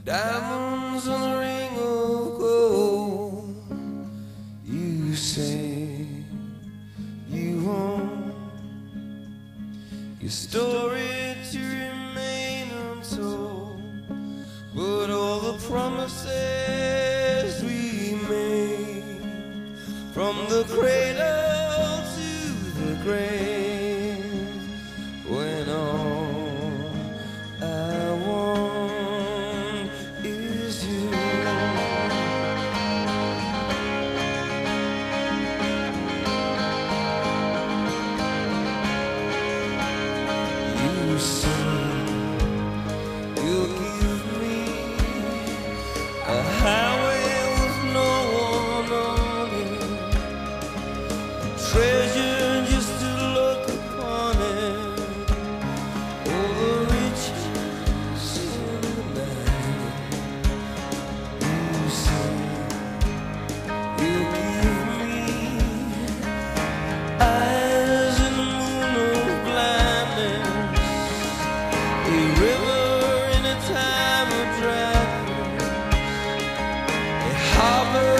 Diamonds on a ring of gold. You say you want your story to remain untold, but all the promises we made from the cradle to the grave, when all I want is you. You say you'll give me a highway with no one on it, treasure just to look upon it, all the riches in the night. You say you'll give me eyes in the moon of blindness, a river in a time of dryness, a harbor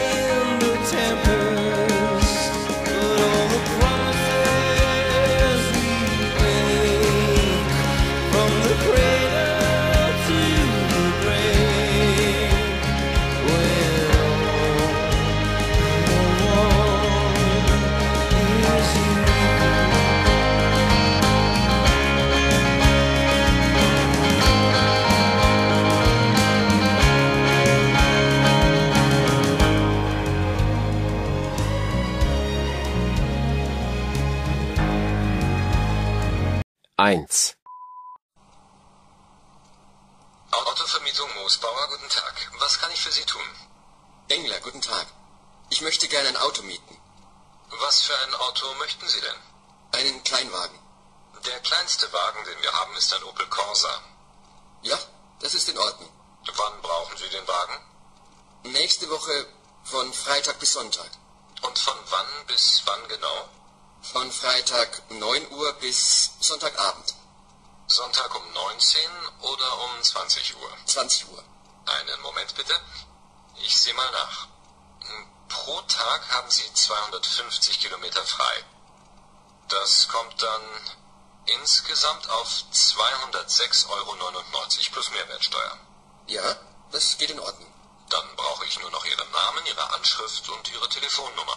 in the tempest, but all the promises we make from the cradle to the grave, when all I want is you. Eins. Autovermietung Moosbauer, guten Tag. Was kann ich für Sie tun? Engler, guten Tag. Ich möchte gerne ein Auto mieten. Was für ein Auto möchten Sie denn? Einen Kleinwagen. Der kleinste Wagen, den wir haben, ist ein Opel Corsa. Ja, das ist in Ordnung. Wann brauchen Sie den Wagen? Nächste Woche von Freitag bis Sonntag. Und von wann bis wann genau? Von Freitag 9 Uhr bis Sonntagabend. Sonntag um 19 oder um 20 Uhr? 20 Uhr. Einen Moment bitte. Ich sehe mal nach. Pro Tag haben Sie 250 Kilometer frei. Das kommt dann insgesamt auf 206,99 € plus Mehrwertsteuer. Ja, das geht in Ordnung. Dann brauche ich nur noch Ihren Namen, Ihre Anschrift und Ihre Telefonnummer.